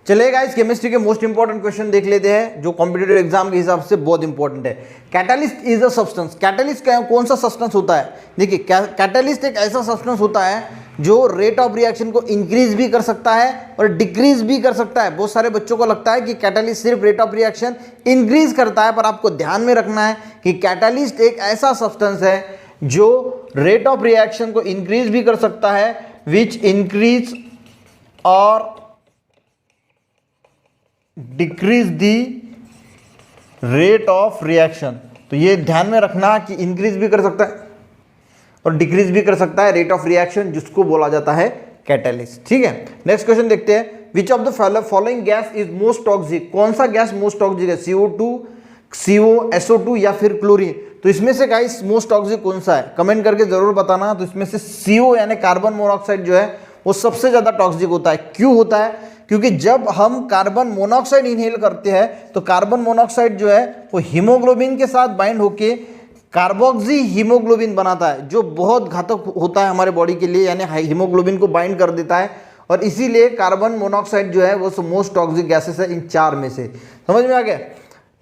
चलिए guys, chemistry के most important question देख लेते हैं जो कॉम्पिटिटिव एग्जाम के हिसाब से बहुत इंपॉर्टेंट है। Catalyst is a substance. Catalyst कौन सा सब्सटेंस होता है? देखिए, कैटालिस्ट एक ऐसा सब्सटेंस होता है जो रेट ऑफ रिएक्शन को इंक्रीज भी कर सकता है और डिक्रीज भी कर सकता है। बहुत सारे बच्चों को लगता है कि कैटालिस्ट सिर्फ रेट ऑफ रिएक्शन इंक्रीज करता है, पर आपको ध्यान में रखना है कि कैटालिस्ट एक ऐसा सब्सटेंस है जो रेट ऑफ रिएक्शन को इंक्रीज भी कर सकता है, विच इंक्रीज और decrease the rate of reaction. तो ये ध्यान में रखना कि इंक्रीज भी कर सकता है और डिक्रीज भी कर सकता है रेट ऑफ रिएक्शन, जिसको बोला जाता है कैटालिस्ट। ठीक है, नेक्स्ट क्वेश्चन देखते हैं। Which of the following gas is most toxic? कौन सा गैस मोस्ट टॉक्सिक है? CO2, CO, SO2 या फिर क्लोरीन? तो इसमें से गाइस मोस्ट टॉक्सिक कौन सा है? कमेंट करके जरूर बताना। तो इसमें से CO यानी कार्बन मोनोऑक्साइड जो है वो सबसे ज्यादा टॉक्सिक होता है। क्यों होता है? क्योंकि जब हम कार्बन मोनोऑक्साइड इनहेल करते हैं तो कार्बन मोनोऑक्साइड जो है वो हीमोग्लोबिन के साथ बाइंड होके कार्बोक्सी हीमोग्लोबिन बनाता है, जो बहुत घातक होता है हमारे बॉडी के लिए, यानी हीमोग्लोबिन को बाइंड कर देता है। और इसीलिए कार्बन मोनोऑक्साइड जो है वो मोस्ट टॉक्सिक गैसेस है इन चार में से। समझ में आ गया?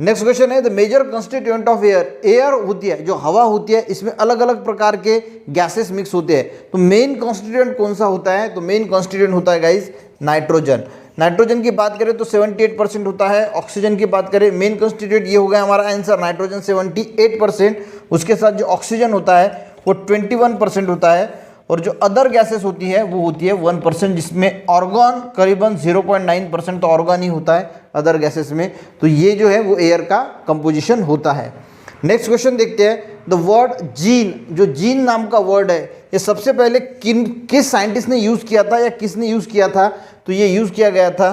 नेक्स्ट क्वेश्चन है the major constituent of air. Air होती है जो हवा होती है, इसमें अलग अलग प्रकार के गैसेस मिक्स होते हैं। तो मेन कॉन्स्टिट्यूएंट कौन सा होता है? तो मेन कॉन्स्टिट्यूएंट होता है गाइस नाइट्रोजन। नाइट्रोजन की बात करें तो 78% होता है। ऑक्सीजन की बात करें, मेन कॉन्स्टिट्यूएंट ये हो गया हमारा आंसर, नाइट्रोजन 78%। उसके साथ जो ऑक्सीजन होता है वो 21% होता है, और जो अदर गैसेस होती है वो होती है 1%, जिसमें ऑर्गन करीबन 0.9%। तो ऑर्गन ही होता है अदर गैसेस में। तो ये जो है वो एयर का कंपोजिशन होता है। नेक्स्ट क्वेश्चन देखते हैं। द वर्ड जीन, जो जीन नाम का वर्ड है, ये सबसे पहले किस साइंटिस्ट ने यूज किया था या किसने यूज किया था? तो ये यूज किया गया था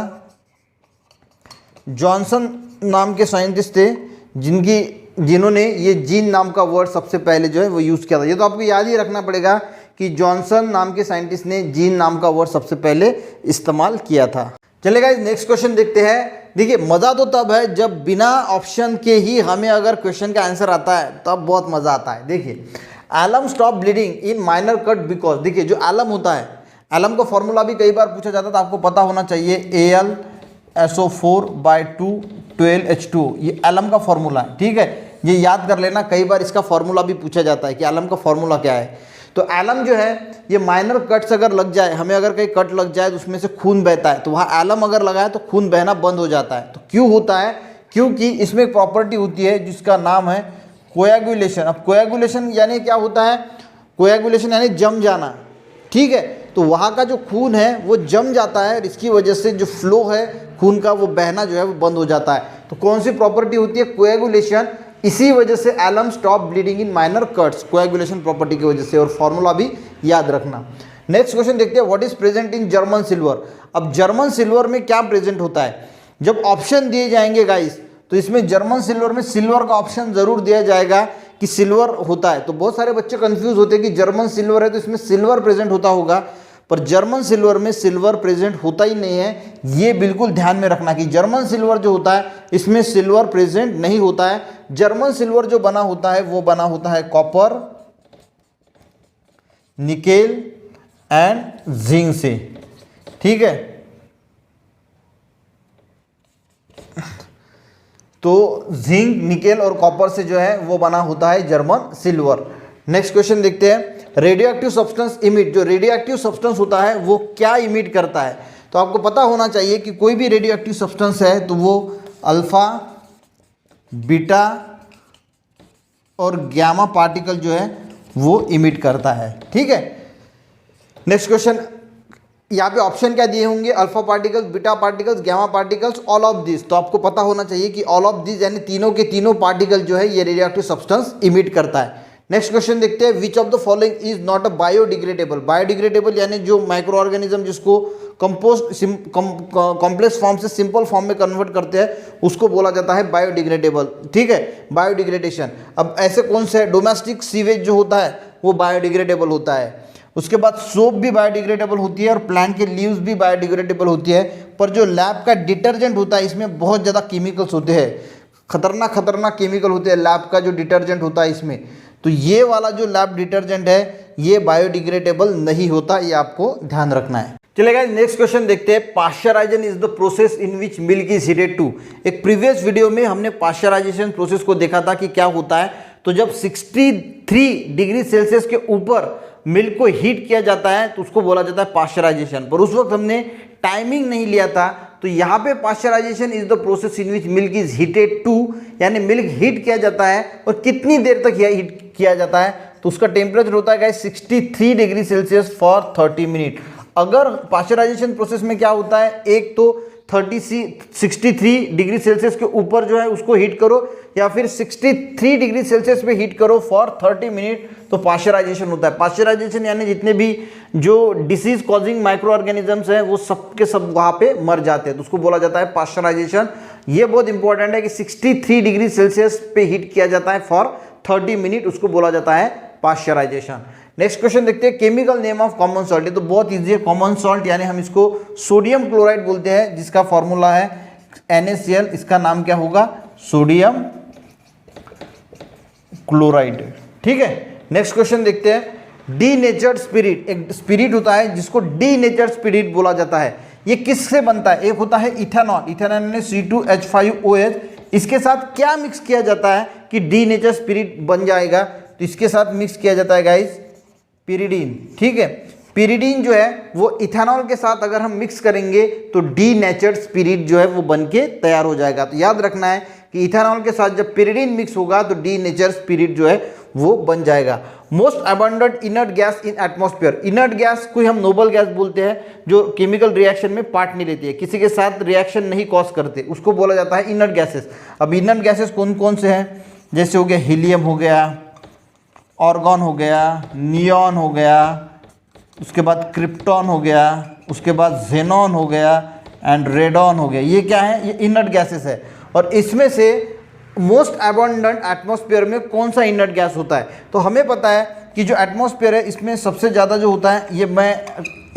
जॉनसन नाम के साइंटिस्ट थे, जिन्होंने ये जीन नाम का वर्ड सबसे पहले जो है वो यूज किया था। ये तो आपको याद ही रखना पड़ेगा कि जॉनसन नाम के साइंटिस्ट ने जीन नाम का वर्ड सबसे पहले इस्तेमाल किया था। चलिए गाइस, नेक्स्ट क्वेश्चन देखते हैं। देखिए, मज़ा तो तब है जब बिना ऑप्शन के ही हमें अगर क्वेश्चन का आंसर आता है, तब बहुत मज़ा आता है। देखिए, alum stop bleeding in minor cut because. देखिए, जो एलम होता है, एलम का फॉर्मूला भी कई बार पूछा जाता था, आपको पता होना चाहिए। AlSO4/2 12H2, ये एलम का फॉर्मूला है। ठीक है, ये याद कर लेना, कई बार इसका फॉर्मूला भी पूछा जाता है कि एलम का फॉर्मूला क्या है। तो एलम जो है ये माइनर कट्स अगर लग जाए, हमें अगर कहीं कट लग जाए तो उसमें से खून बहता है, तो वहाँ एलम अगर लगा है तो खून बहना बंद हो जाता है। तो क्यों होता है? क्योंकि इसमें एक प्रॉपर्टी होती है जिसका नाम है कोएगुलेशन। अब कोएगुलेशन यानी क्या होता है? कोएगुलेशन यानी जम जाना। ठीक है, तो वहाँ का जो खून है वो जम जाता है, इसकी वजह से जो फ्लो है खून का वो बहना जो है वो बंद हो जाता है। तो कौन सी प्रॉपर्टी होती है? कोएगुलेशन। इसी वजह से alum stop bleeding in minor cuts, coagulation property की वजह से। और फॉर्मूला भी याद रखना। नेक्स्ट क्वेश्चन देखते हैं। What is present in German silver? अब जर्मन सिल्वर में क्या प्रेजेंट होता है? जब ऑप्शन दिए जाएंगे गाइस, तो इसमें जर्मन सिल्वर में सिल्वर का ऑप्शन जरूर दिया जाएगा कि सिल्वर होता है। तो बहुत सारे बच्चे कंफ्यूज होते हैं कि जर्मन सिल्वर है तो इसमें सिल्वर प्रेजेंट होता होगा, पर जर्मन सिल्वर में सिल्वर प्रेजेंट होता ही नहीं है। ये बिल्कुल ध्यान में रखना कि जर्मन सिल्वर जो होता है इसमें सिल्वर प्रेजेंट नहीं होता है। जर्मन सिल्वर जो बना होता है वो बना होता है कॉपर, निकेल एंड जिंक से। ठीक है, तो जिंक, निकेल और कॉपर से जो है वो बना होता है जर्मन सिल्वर। नेक्स्ट क्वेश्चन देखते हैं। रेडियो एक्टिव सब्सटेंस इमिट, जो रेडियो एक्टिव सब्सटेंस होता है वो क्या इमिट करता है? तो आपको पता होना चाहिए कि कोई भी रेडियो एक्टिव सब्सटेंस है तो वो अल्फा, बीटा और गामा पार्टिकल जो है वो इमिट करता है। ठीक है, नेक्स्ट क्वेश्चन। यहाँ पे ऑप्शन क्या दिए होंगे? Alpha particles, beta particles, gamma particles, all of this. तो आपको पता होना चाहिए कि ऑल ऑफ दिस यानी तीनों के तीनों पार्टिकल जो है ये रेडियो एक्टिव सब्सटेंस इमिट करता है। नेक्स्ट क्वेश्चन देखते हैं। Which of the following is not a biodegradable? Biodegradable यानी जो माइक्रो ऑर्गेनिज्म जिसको कंपोस्ट कॉम्प्लेक्स फॉर्म से सिंपल फॉर्म में कन्वर्ट करते हैं उसको बोला जाता है बायोडिग्रेडेबल। ठीक है, बायोडिग्रेडेशन। अब ऐसे कौन से? डोमेस्टिक सीवेज जो होता है वो बायोडिग्रेडेबल होता है। उसके बाद सोप भी बायोडिग्रेडेबल होती है और प्लांट के लीव्स भी बायोडिग्रेडेबल होती है। पर जो लैब का डिटर्जेंट होता है इसमें बहुत ज़्यादा केमिकल्स होते हैं, खतरनाक केमिकल होते हैं लैब का जो डिटर्जेंट होता है इसमें। तो ये वाला जो लैब डिटर्जेंट है ये बायोडिग्रेडेबल नहीं होता, ये आपको ध्यान रखना है। चलिए गाइस नेक्स्ट क्वेश्चन देखते हैं। Pasteurisation is the process in which milk is heated to. एक प्रीवियस वीडियो में हमने पाश्चराइजेशन प्रोसेस को देखा था कि क्या होता है। तो जब 63 डिग्री सेल्सियस के ऊपर मिल्क को हीट किया जाता है तो उसको बोला जाता है पाश्चराइजेशन। पर उस वक्त हमने टाइमिंग नहीं लिया था। तो यहाँ पे pasteurisation is the process in which milk is heated to, यानी मिल्क हीट किया जाता है और कितनी देर तक हीट किया जाता है। तो उसका टेम्परेचर होता है guys 63 degree Celsius for 30 minute. अगर पाश्चराइजेशन प्रोसेस में क्या होता है, एक तो 63 डिग्री सेल्सियस के ऊपर जो है उसको हीट करो या फिर 63 डिग्री सेल्सियस पे हीट करो फॉर 30 मिनट, तो पाश्चराइजेशन होता है। पाश्चराइजेशन यानी जितने भी जो डिसीज कॉजिंग माइक्रो ऑर्गेनिजम्स हैं वो सब के सब वहाँ पे मर जाते हैं, तो उसको बोला जाता है पाश्चराइजेशन। ये बहुत इंपॉर्टेंट है कि 63 डिग्री सेल्सियस पे हीट किया जाता है फॉर 30 मिनट, उसको बोला जाता है पाश्चराइजेशन। नेक्स्ट क्वेश्चन देखते हैं। Chemical name of common salt. ये तो बहुत इजी है। कॉमन सॉल्ट यानी हम इसको सोडियम क्लोराइड बोलते हैं, जिसका फॉर्मूला है NaCl। इसका नाम क्या होगा, सोडियम क्लोराइड। ठीक है। नेक्स्ट क्वेश्चन देखते हैं। डीनेचर्ड स्पिरिट, एक स्पिरिट होता है जिसको डीनेचर्ड स्पिरिट बोला जाता है। ये किससे बनता है, एक होता है इथेनॉल, इथेनॉल यानी C2H5OH। इसके साथ क्या मिक्स किया जाता है कि डीनेचर्ड स्पिरिट बन जाएगा, तो इसके साथ मिक्स किया जाता है गाइस पिरिडीन। ठीक है। पिरिडीन जो है वो इथेनॉल के साथ अगर हम मिक्स करेंगे तो डीनेचर्ड स्पिरिट जो है वो बन के तैयार हो जाएगा। तो याद रखना है कि इथेनॉल के साथ जब पिरिडीन मिक्स होगा तो डीनेचर्ड स्पिरिट जो है वो बन जाएगा। Most abundant inert gas in atmosphere. Inert gas को हम नोबल गैस बोलते हैं, जो केमिकल रिएक्शन में पार्ट नहीं लेती है, किसी के साथ रिएक्शन नहीं कॉज करते, उसको बोला जाता है इनर्ट गैसेस। अब इनर्ट गैसेस कौन कौन से हैं, जैसे हो गया हीलियम हो गया, ऑर्गन हो गया, नियॉन हो गया, उसके बाद क्रिप्टॉन हो गया, उसके बाद जेनॉन हो गया एंड रेडॉन हो गया। ये क्या है, ये इनर्ट गैसेस है। और इसमें से मोस्ट अबंडेंट एटमॉस्फेयर में कौन सा इनर्ट गैस होता है, तो हमें पता है कि जो एटमॉस्फेयर है इसमें सबसे ज़्यादा जो होता है, ये मैं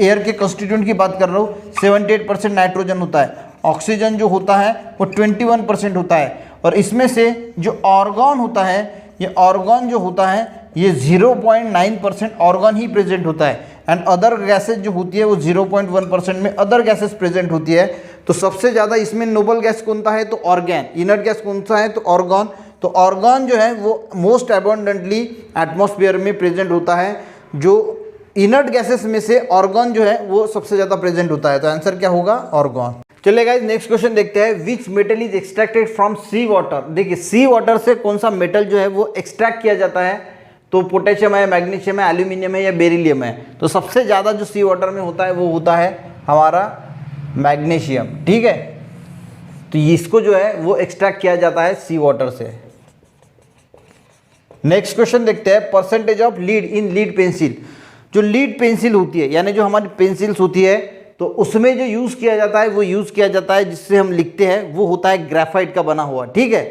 एयर के कंस्टिट्यूएंट की बात कर रहा हूँ, 78% नाइट्रोजन होता है। ऑक्सीजन जो होता है वो 21% होता है। और इसमें से जो ऑर्गन होता है, ये ऑर्गन जो होता है ये 0.9% ऑर्गन ही प्रेजेंट होता है। एंड अदर गैसेज जो होती है वो 0.1% में अदर गैसेस प्रेजेंट होती है। तो सबसे ज़्यादा इसमें नोबल गैस कौन सा है, तो ऑर्गन। इनर्ट गैस कौन सा है, तो ऑर्गन। तो ऑर्गन जो है वो मोस्ट अबंडेंटली एटमॉस्फेयर में प्रेजेंट होता है। जो इनर्ट गैसेस में से ऑर्गन जो है वो सबसे ज़्यादा प्रेजेंट होता है। तो आंसर क्या होगा, ऑर्गन। चलिए गाइस नेक्स्ट क्वेश्चन देखते हैं। Which metal is extracted from sea water. देखिए सी वाटर से कौन सा मेटल जो है वो एक्सट्रैक्ट किया जाता है, तो पोटेशियम है, मैग्नीशियम है, एल्यूमिनियम है या बेरिलियम है। तो सबसे ज़्यादा जो सी वाटर में होता है वो होता है हमारा मैग्नीशियम। ठीक है। तो इसको जो है वो एक्सट्रैक्ट किया जाता है सी वाटर से। नेक्स्ट क्वेश्चन देखते हैं। Percentage of lead in lead pencil. जो लीड पेंसिल होती है यानी जो हमारी पेंसिल्स होती है, तो उसमें जो यूज़ किया जाता है वो यूज़ किया जाता है जिससे हम लिखते हैं, वो होता है ग्रेफाइट का बना हुआ। ठीक है।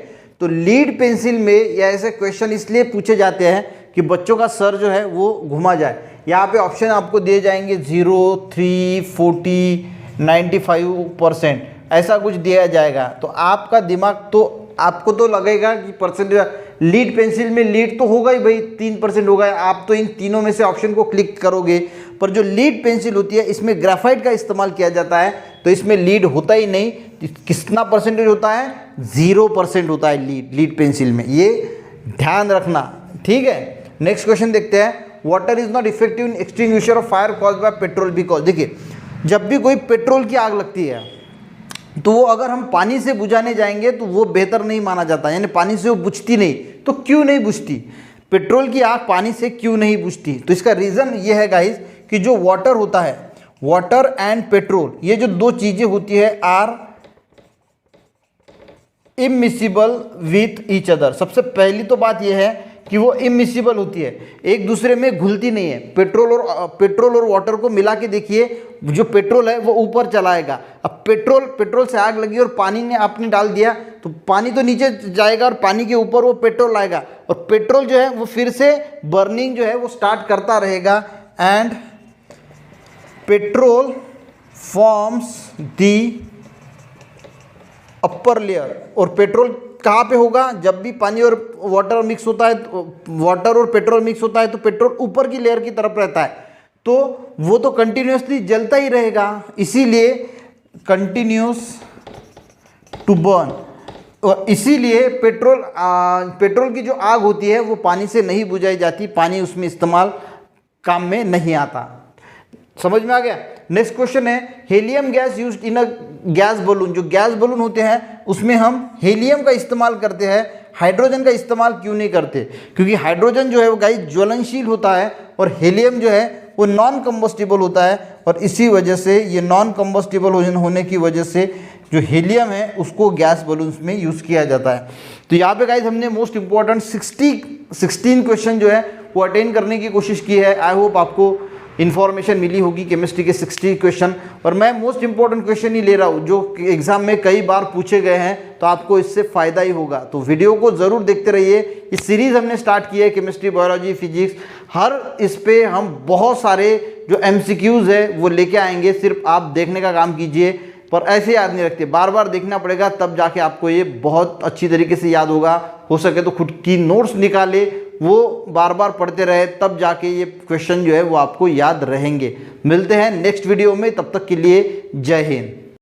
तो लीड पेंसिल में या ऐसे क्वेश्चन इसलिए पूछे जाते हैं कि बच्चों का सर जो है वो घुमा जाए। यहाँ पे ऑप्शन आपको दिए जाएंगे 0, 3, 40, 95%, ऐसा कुछ दिया जाएगा। तो आपका दिमाग तो आपको तो लगेगा कि परसेंटेज लीड पेंसिल में लीड तो होगा ही भाई, 3% होगा। आप तो इन तीनों में से ऑप्शन को क्लिक करोगे। पर जो लीड पेंसिल होती है इसमें ग्रेफाइट का इस्तेमाल किया जाता है, तो इसमें लीड होता ही नहीं। कितना परसेंटेज होता है, 0% होता है लीड पेंसिल में। ये ध्यान रखना। ठीक है। नेक्स्ट क्वेश्चन देखते हैं। Water is not effective in extinguisher of fire cause by petrol because. देखिए जब भी कोई पेट्रोल की आग लगती है तो वो अगर हम पानी से बुझाने जाएंगे तो वो बेहतर नहीं माना जाता, यानी पानी से वो बुझती नहीं। तो क्यों नहीं बुझती, पेट्रोल की आग पानी से क्यों नहीं बुझती, तो इसका रीज़न ये है गाइस कि जो वाटर होता है, वाटर एंड पेट्रोल, ये जो दो चीज़ें होती है are immiscible with each other. सबसे पहली तो बात यह है कि वो इमिसिबल होती है, एक दूसरे में घुलती नहीं है। पेट्रोल और वाटर को मिला के देखिए, जो पेट्रोल है वो ऊपर चलाएगा। अब पेट्रोल से आग लगी और पानी ने आपने डाल दिया तो पानी तो नीचे जाएगा और पानी के ऊपर वो पेट्रोल आएगा, और पेट्रोल जो है वो फिर से बर्निंग जो है वो स्टार्ट करता रहेगा। And petrol forms the upper layer. और पेट्रोल कहाँ पे होगा, जब भी पानी और वाटर मिक्स होता है, वाटर और पेट्रोल मिक्स होता है तो पेट्रोल ऊपर की लेयर की तरफ रहता है। तो वो तो कंटिन्यूसली जलता ही रहेगा, इसीलिए कंटिन्यूस टू बर्न। और इसीलिए पेट्रोल की जो आग होती है वो पानी से नहीं बुझाई जाती, पानी उसमें इस्तेमाल काम में नहीं आता। समझ में आ गया। नेक्स्ट क्वेश्चन है, helium gas used in a gas balloon. जो गैस बलून होते हैं उसमें हम हीलियम का इस्तेमाल करते हैं, हाइड्रोजन का इस्तेमाल क्यों नहीं करते? क्योंकि हाइड्रोजन जो है वो गाइस ज्वलनशील होता है और हीलियम जो है वो नॉन कंबस्टिबल होता है, और इसी वजह से ये नॉन कंबस्टिबल होने की वजह से जो हीलियम है उसको गैस बलून्स में यूज़ किया जाता है। तो यहाँ पे गाइस हमने मोस्ट इंपॉर्टेंट 16 क्वेश्चन जो है वो अटेंड करने की कोशिश की है। आई होप आपको इन्फॉर्मेशन मिली होगी केमिस्ट्री के 60 क्वेश्चन, और मैं मोस्ट इंपॉर्टेंट क्वेश्चन ही ले रहा हूँ जो एग्जाम में कई बार पूछे गए हैं, तो आपको इससे फ़ायदा ही होगा। तो वीडियो को ज़रूर देखते रहिए। इस सीरीज़ हमने स्टार्ट की है केमिस्ट्री, बायोलॉजी, फिजिक्स, हर इस पे हम बहुत सारे जो MCQs है वो लेके आएंगे। सिर्फ आप देखने का काम कीजिए, पर ऐसे याद नहीं रखते, बार बार देखना पड़ेगा, तब जाके आपको ये बहुत अच्छी तरीके से याद होगा। हो सके तो खुद की नोट्स निकाले, वो बार बार पढ़ते रहे, तब जाके ये क्वेश्चन जो है वो आपको याद रहेंगे। मिलते हैं नेक्स्ट वीडियो में, तब तक के लिए जय हिंद।